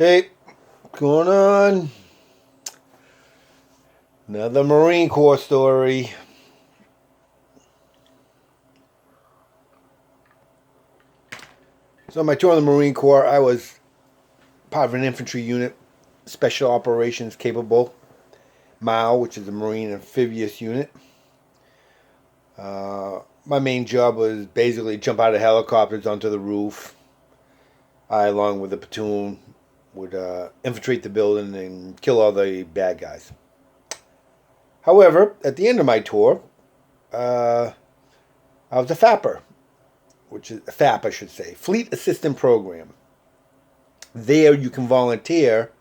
Hey, what's going on? Another Marine Corps story. So, on my tour in the Marine Corps, I was part of an infantry unit, Special Operations Capable, MAO, which is a Marine Amphibious Unit. My main job was basically jump out of helicopters onto the roof. I, along with the platoon, would infiltrate the building and kill all the bad guys. However, at the end of my tour, I was a FAPper, which is a FAP, I should say, Fleet Assistant Program. There you can volunteer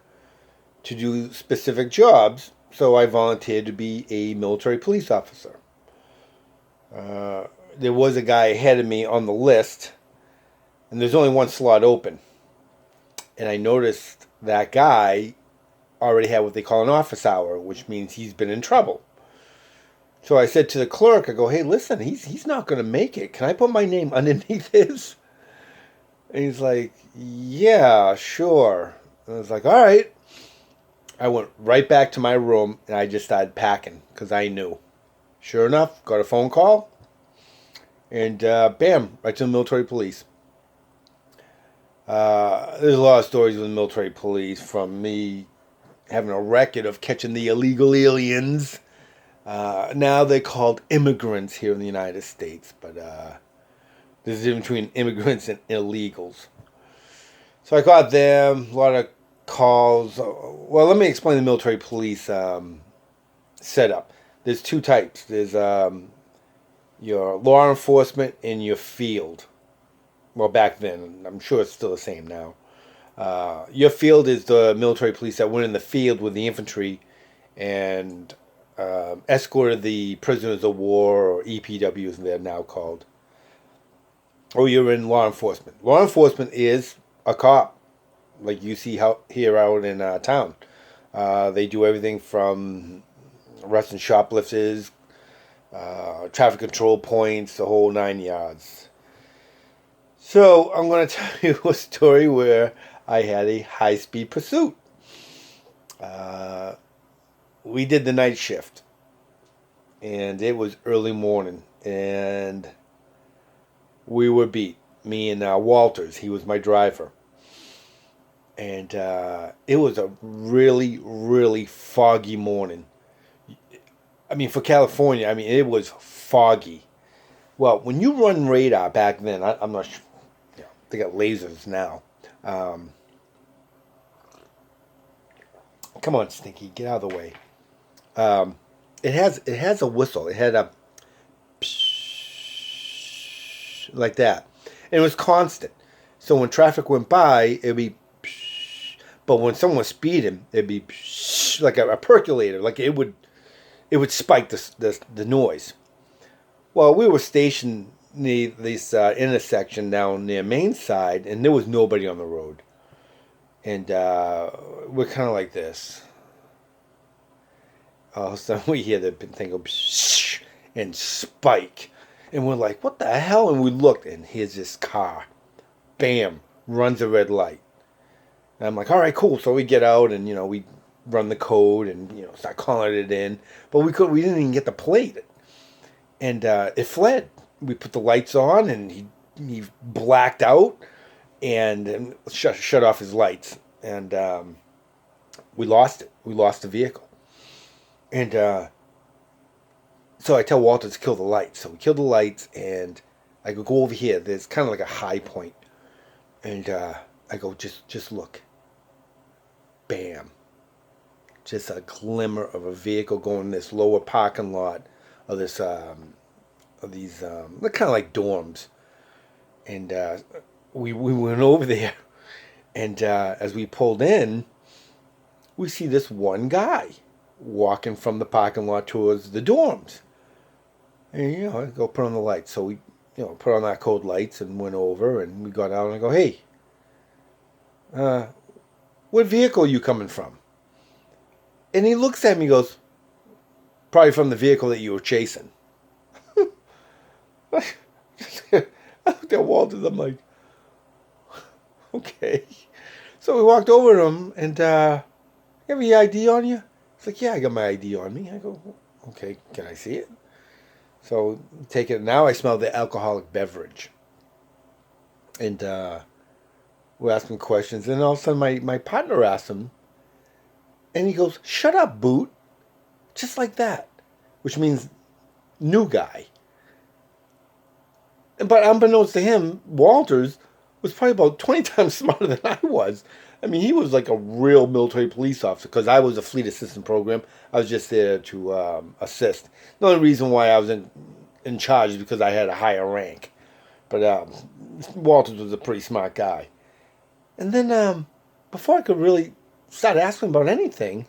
to do specific jobs, so I volunteered to be a military police officer. There was a guy ahead of me on the list, and there's only one slot open. And I noticed that guy already had what they call an office hour, which means he's been in trouble. So I said to the clerk, I go, hey, listen, he's not going to make it. Can I put my name underneath his? And he's like, yeah, sure. And I was like, all right. I went right back to my room and I just started packing because I knew. Sure enough, got a phone call. And bam, right to the military police. There's a lot of stories with the military police, from me having a record of catching the illegal aliens. Now they're called immigrants here in the United States, but there's a difference between immigrants and illegals. So I got them, a lot of calls. Well, let me explain the military police setup. There's two types. There's your law enforcement and your field. Well, back then, I'm sure it's still the same now. Your field is the military police that went in the field with the infantry and escorted the prisoners of war, or EPWs they're now called. Or you're in law enforcement. Law enforcement is a cop, like you see here out in town. They do everything from arresting shoplifters, traffic control points, the whole 9 yards. So I'm going to tell you a story where I had a high-speed pursuit. We did the night shift, and it was early morning, and we were beat. Me and Walters, he was my driver. And it was a really, really foggy morning. I mean, for California, it was foggy. Well, when you run radar back then, I'm not sure. They got lasers now. Come on, Stinky, get out of the way. It has a whistle. It had a psh, like that, and it was constant. So when traffic went by, it'd be psh, but when someone was speeding, it'd be psh, like a percolator. Like it would spike the noise. Well, we were stationed near this intersection down near Main Side, and there was nobody on the road. And we're kind of like this. All of a sudden, we hear the thing go shh and spike. And we're like, what the hell? And we looked, and here's this car. Bam, runs a red light. And I'm like, all right, cool. So we get out, and, we run the code and, start calling it in. But we didn't even get the plate. And it fled. We put the lights on, and he blacked out and shut off his lights. And we lost it. We lost the vehicle. And so I tell Walter to kill the lights. So we kill the lights, and I go over here. There's kind of like a high point. And I go, just look. Bam. Just a glimmer of a vehicle going in this lower parking lot of this of these they're kind of like dorms. And we went over there, and as we pulled in, we see this one guy walking from the parking lot towards the dorms. And I go put on the lights. So we put on our code lights and went over, and we got out, and I go, hey, what vehicle are you coming from? And he looks at me and goes, probably from the vehicle that you were chasing. I looked at Walter, I'm like, okay. So we walked over to him, and you have your ID on you? He's like, yeah, I got my ID on me. I go, okay, can I see it? So take it. Now I smell the alcoholic beverage. And we're asking questions. And all of a sudden my partner asks him, and he goes, shut up, Boot. Just like that. Which means new guy. But unbeknownst to him, Walters was probably about 20 times smarter than I was. I mean, he was like a real military police officer because I was a fleet assistant program. I was just there to assist. The only reason why I was in charge is because I had a higher rank. But Walters was a pretty smart guy. And then before I could really start asking about anything,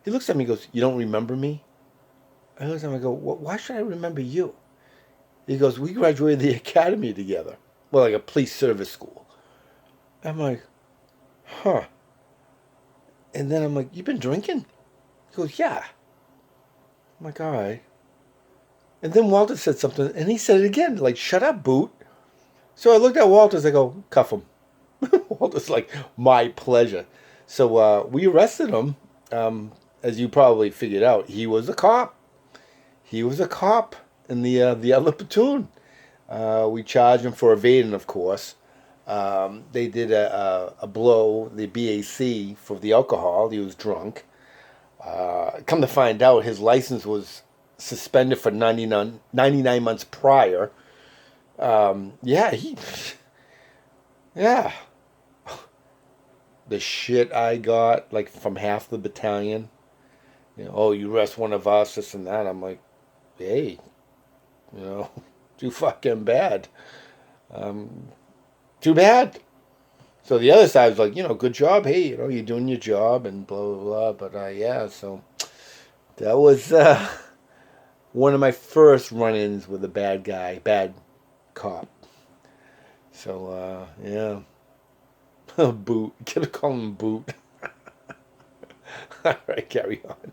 he looks at me and goes, you don't remember me? I look at him and I go, why should I remember you? He goes, we graduated the academy together. Well, like a police service school. I'm like, huh. And then I'm like, you been drinking? He goes, yeah. I'm like, all right. And then Walter said something, and he said it again, like, shut up, Boot. So I looked at Walters, I go, cuff him. Walter's like, my pleasure. So we arrested him. As you probably figured out, he was a cop. He was a cop in the other platoon. We charged him for evading, of course. They did a blow, the BAC, for the alcohol. He was drunk. Come to find out, his license was suspended for 99 months prior. Yeah, yeah. The shit I got, like, from half the battalion. You know, oh, you arrest one of us, this and that. I'm like, hey, you know, too fucking bad. Too bad. So the other side was like, you know, good job. Hey, you know, you're doing your job and blah, blah, blah. But yeah, so that was one of my first run-ins with a bad guy, bad cop. So, yeah. Boot. Could have called him Boot. All right, carry on.